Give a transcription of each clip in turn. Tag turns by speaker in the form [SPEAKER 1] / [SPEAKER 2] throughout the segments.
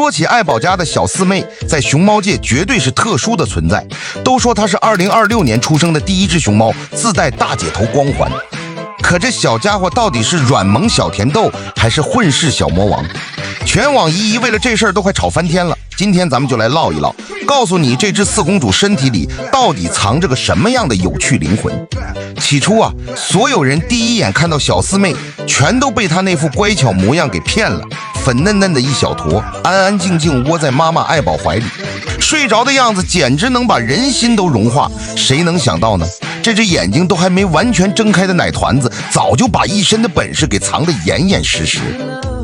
[SPEAKER 1] 说起爱宝家的小四妹，在熊猫界绝对是特殊的存在，都说她是2026年出生的第一只熊猫，自带大姐头光环。可这小家伙到底是软萌小甜豆，还是混世小魔王？全网一为了这事儿都快吵翻天了。今天咱们就来唠一唠，告诉你这只四公主身体里到底藏着个什么样的有趣灵魂。起初啊，所有人第一眼看到小四妹，全都被她那副乖巧模样给骗了。粉嫩嫩的一小坨，安安静静窝在妈妈爱宝怀里，睡着的样子简直能把人心都融化。谁能想到呢？这只眼睛都还没完全睁开的奶团子，早就把一身的本事给藏得严严实实。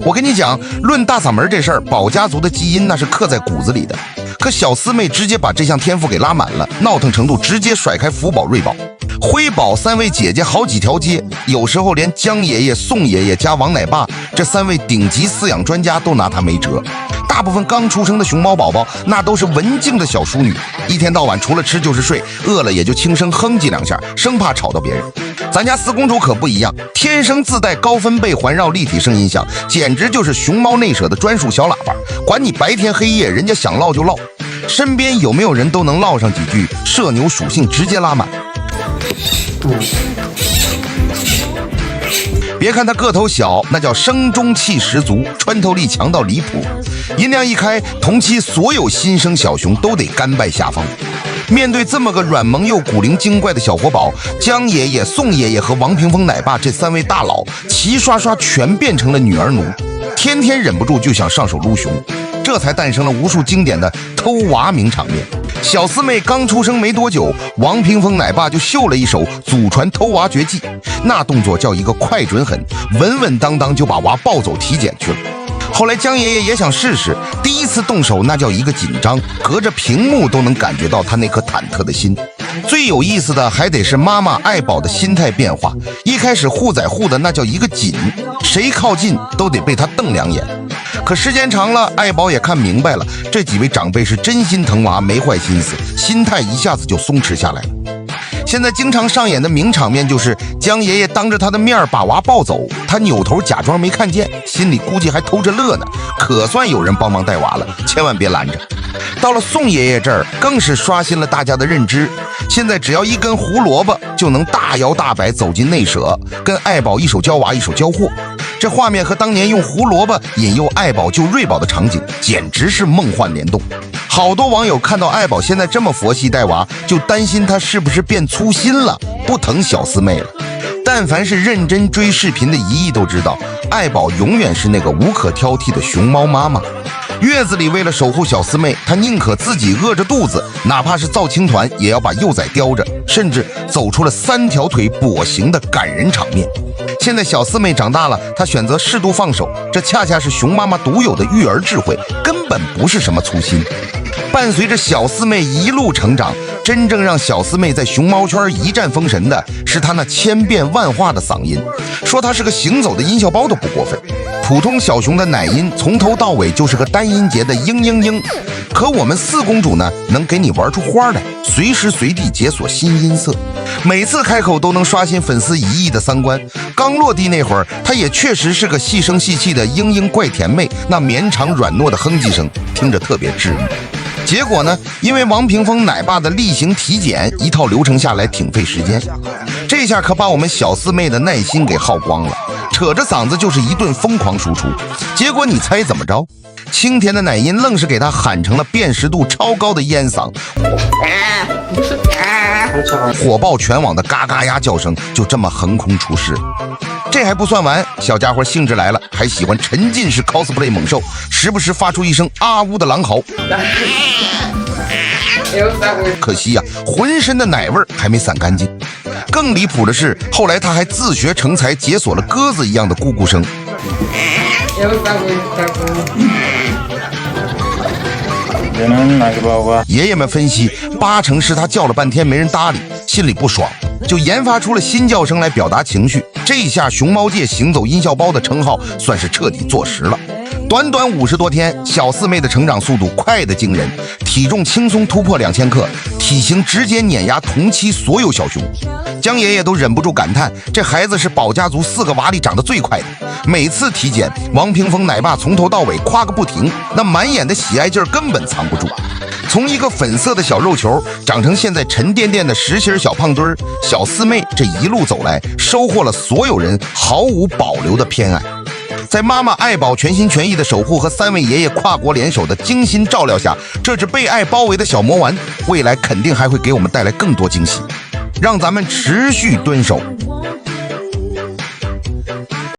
[SPEAKER 1] 我跟你讲，论大嗓门这事儿，宝家族的基因那是刻在骨子里的。可小四妹直接把这项天赋给拉满了，闹腾程度直接甩开福宝、瑞宝、辉宝三位姐姐好几条街，有时候连江爷爷、宋爷爷加王奶爸这三位顶级饲养专家都拿她没辙。大部分刚出生的熊猫宝宝那都是文静的小淑女，一天到晚除了吃就是睡，饿了也就轻声哼几两下，生怕吵到别人。咱家四公主可不一样，天生自带高分贝环绕立体声音响，简直就是熊猫内舍的专属小喇叭，管你白天黑夜，人家想唠就唠。身边有没有人都能唠上几句，社牛属性直接拉满。别看他个头小，那叫声中气十足，穿透力强到离谱。音量一开，同期所有新生小熊都得甘拜下风。面对这么个软萌又古灵精怪的小活宝，江爷爷、宋爷爷和王屏风奶爸这三位大佬齐刷刷全变成了女儿奴，天天忍不住就想上手撸熊，这才诞生了无数经典的偷娃名场面。小四妹刚出生没多久，王屏风奶爸就秀了一手祖传偷娃绝技，那动作叫一个快准狠，稳稳当当就把娃抱走体检去了。后来江爷爷也想试试，第一次动手那叫一个紧张，隔着屏幕都能感觉到他那颗忐忑的心。最有意思的还得是妈妈爱宝的心态变化，一开始护崽护的那叫一个紧，谁靠近都得被他瞪两眼。可时间长了，爱宝也看明白了，这几位长辈是真心疼娃，没坏心思，心态一下子就松弛下来了。现在经常上演的名场面就是江爷爷当着他的面把娃抱走，他扭头假装没看见，心里估计还偷着乐呢，可算有人帮忙带娃了，千万别拦着。到了宋爷爷这儿，更是刷新了大家的认知，现在只要一根胡萝卜就能大摇大摆走进内舍，跟爱宝一手教娃一手教货。这画面和当年用胡萝卜引诱爱宝救瑞宝的场景简直是梦幻联动。好多网友看到爱宝现在这么佛系带娃，就担心她是不是变粗心了，不疼小四妹了。但凡是认真追视频的一亿都知道，爱宝永远是那个无可挑剔的熊猫妈妈。月子里为了守护小四妹，她宁可自己饿着肚子，哪怕是造青团也要把幼崽叼着，甚至走出了3条腿跛行的感人场面。现在小四妹长大了，她选择适度放手，这恰恰是熊妈妈独有的育儿智慧，根本不是什么粗心。伴随着小四妹一路成长，真正让小四妹在熊猫圈一战封神的是她那千变万化的嗓音，说她是个行走的音效包都不过分。普通小熊的奶音从头到尾就是个单音节的嘤嘤嘤，可我们四公主呢，能给你玩出花来，随时随地解锁新音色，每次开口都能刷新粉丝1亿的三观。刚落地那会儿，她也确实是个细声细气的嘤嘤怪甜妹，那绵长软糯的哼唧声听着特别治愈。结果呢，因为王屏风奶爸的例行体检，一套流程下来挺费时间，这下可把我们小四妹的耐心给耗光了，扯着嗓子就是一顿疯狂输出。结果你猜怎么着？清甜的奶音愣是给她喊成了辨识度超高的烟嗓，火爆全网的嘎嘎呀叫声就这么横空出世。这还不算完，小家伙兴致来了，还喜欢沉浸式 cosplay 猛兽，时不时发出一声啊呜的狼嚎。可惜呀，浑身的奶味还没散干净。更离谱的是，后来他还自学成才，解锁了鸽子一样的咕咕声。爷爷们分析，8成是他叫了半天没人搭理，心里不爽，就研发出了新叫声来表达情绪。这下熊猫界行走音效包的称号算是彻底坐实了。短短50多天，小四妹的成长速度快得惊人，体重轻松突破2000克，体型直接碾压同期所有小熊。江爷爷都忍不住感叹，这孩子是宝家族4个娃里长得最快的。每次体检，王屏风奶爸从头到尾夸个不停，那满眼的喜爱劲儿根本藏不住。从一个粉色的小肉球长成现在沉甸甸的实心小胖墩儿，小四妹这一路走来，收获了所有人毫无保留的偏爱。在妈妈爱宝全心全意的守护和3位爷爷跨国联手的精心照料下，这只被爱包围的小魔丸，未来肯定还会给我们带来更多惊喜。让咱们持续蹲守